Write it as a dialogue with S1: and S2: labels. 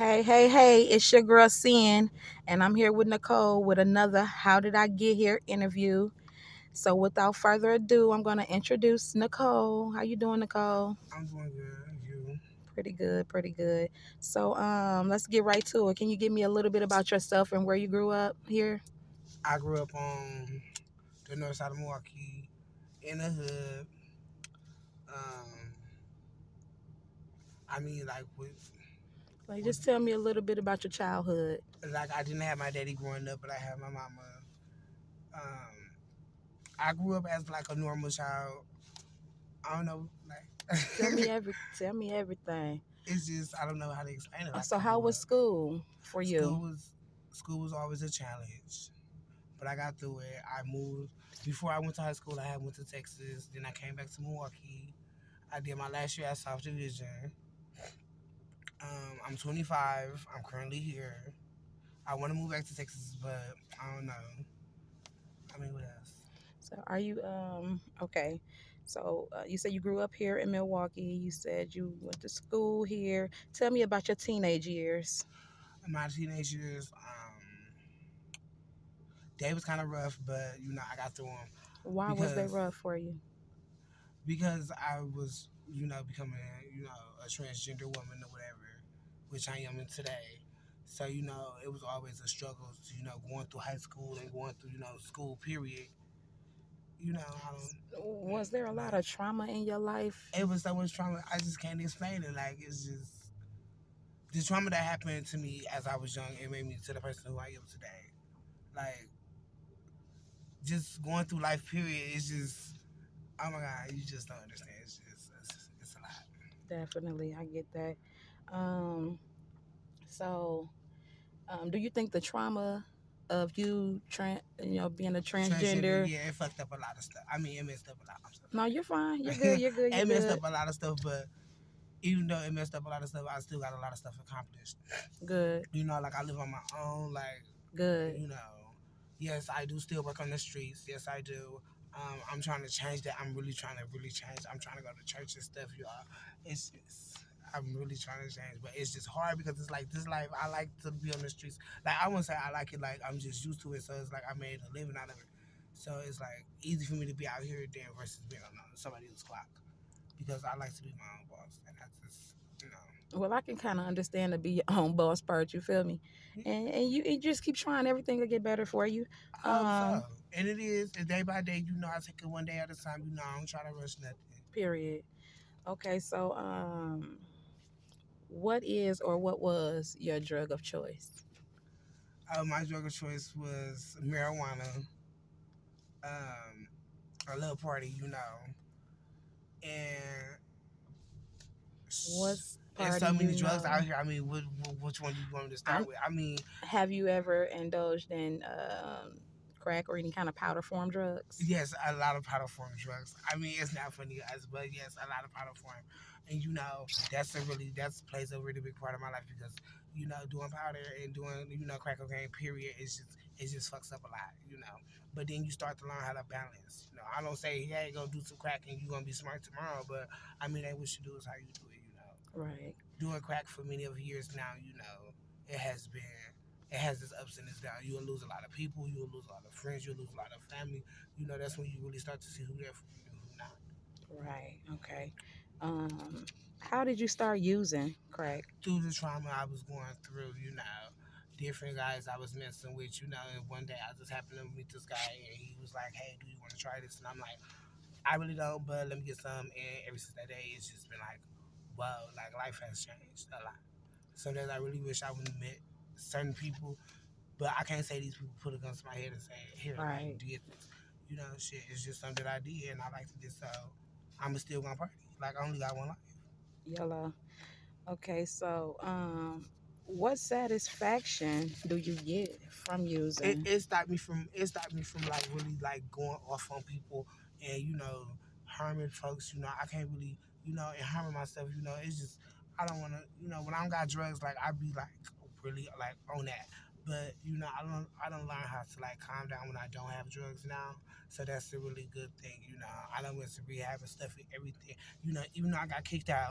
S1: Hey, hey, hey, it's your girl Sin, and I'm here with Nicole with another How Did I Get Here interview. So without further ado, I'm going to introduce Nicole. How you doing, Nicole?
S2: I'm doing good. You?
S1: Pretty good, pretty good. So let's get right to it. Can you give me a little bit about yourself and where you grew up here?
S2: I grew up on the north side of Milwaukee, in the hood. Um, like
S1: Like
S2: with
S1: just tell me a little bit about your childhood.
S2: like I didn't have my daddy growing up, but I had my mama. Um, I grew up as like a normal child. I don't know, like
S1: Tell me everything.
S2: it's just I don't know how to explain it. Like
S1: So
S2: I
S1: how
S2: grew
S1: was
S2: up.
S1: school for
S2: School
S1: you?
S2: was school was always a challenge, but I got through it. I moved before I went to high school. I had went to Texas. Then I came back to Milwaukee. I did my last year at South Division. I'm 25. I'm currently here. I want to move back to Texas, but I don't know. What else?
S1: So are you okay? So you said you grew up here in Milwaukee. You said you went to school here. Tell me about your teenage years.
S2: In my teenage years, they was kind of rough, but I got through them
S1: Why was they
S2: because
S1: rough for you?
S2: I was becoming a transgender woman or whatever, which I am in today. So it was always a struggle. Going through high school and going through school period. I don't
S1: Was there a lot
S2: like
S1: of trauma in your life?
S2: it was so much trauma. I just can't explain it. Like it's just the trauma that happened to me as I was young. It made me to the person who I am today. Like just going through life. Period. It's just oh my god. You just don't understand. It's a lot.
S1: Definitely, I get that. Um, so do you think the trauma of being a
S2: Transgender.
S1: transgender?
S2: Yeah, it fucked up a lot of stuff. It messed up a lot. I'm so
S1: No, you're fine. You're good.
S2: sorry.
S1: You're good. You're
S2: It messed up
S1: good.
S2: a lot of stuff, but even though it messed up a lot of stuff, I still got a lot of stuff accomplished.
S1: Good.
S2: Like I live on my own. Like
S1: Good.
S2: you know, yes, I do still work on the streets. Yes, I do. I'm trying to change that. I'm really trying to change. I'm trying to go to church and stuff, y'all. I'm really trying to change, but it's just hard because it's like this life. I like to be on the streets. Like I wouldn't say I like it. Like I'm just used to it, so it's like I made a living out of it. So it's like easy for me to be out here then versus being on somebody else's clock because I like to be my own boss, and that's just
S1: Well, I can kind of understand to be your own boss part. You feel me?
S2: yeah,
S1: And you just keep trying everything to get better for you.
S2: I hope
S1: Um,
S2: so. And it is and day by day. I take it one day at a time. I don't try to rush nothing.
S1: period. Okay, so what is or what was your drug of choice?
S2: My drug of choice was marijuana. Um, a little party, and
S1: What's
S2: there's
S1: party
S2: so
S1: you
S2: many drugs out
S1: know?
S2: here. Which one you want me to
S1: I'm.
S2: start with?
S1: Have you ever indulged in crack or any kind of powder form drugs?
S2: Yes, a lot of powder form drugs. It's not funny, guys, but yes, a lot of powder form, and that's plays a really big part of my life because doing powder and doing crack cocaine. Period. It just fucks up a lot. But then you start to learn how to balance. I don't say hey go do some crack and you're gonna be smart tomorrow, but that what you do is how you do it.
S1: Right.
S2: Doing crack for many of years now, it has been it has its ups and its downs. You'll lose a lot of people, you'll lose a lot of friends, you'll lose a lot of family. That's when you really start to see who there for you and who not.
S1: Right. Okay. Um, how did you start using crack?
S2: Through the trauma I was going through, different guys I was messing with, and one day I just happened to meet this guy and he was like, hey, do you want to try this? And I'm like, I really don't, but let me get some. And ever since that day, it's just been like, wow, like life has changed a lot. Sometimes I really wish I would have met certain people. But I can't say these people put a gun to my head and say, here, like,
S1: Right.
S2: did this. Shit, it's just something that I did and I like to do so. I'm still gonna party. Like, I only got one life.
S1: Yellow. Okay. So what satisfaction do you get from using?
S2: It stopped me from like really like going off on people and harming folks. I can't really and harming myself. It's just I don't want to. When I don't got drugs, like I be like really like on that. But I don't learn how to like calm down when I don't have drugs now. So that's a really good thing. I done went to rehab and stuff and everything. Even though I got kicked out,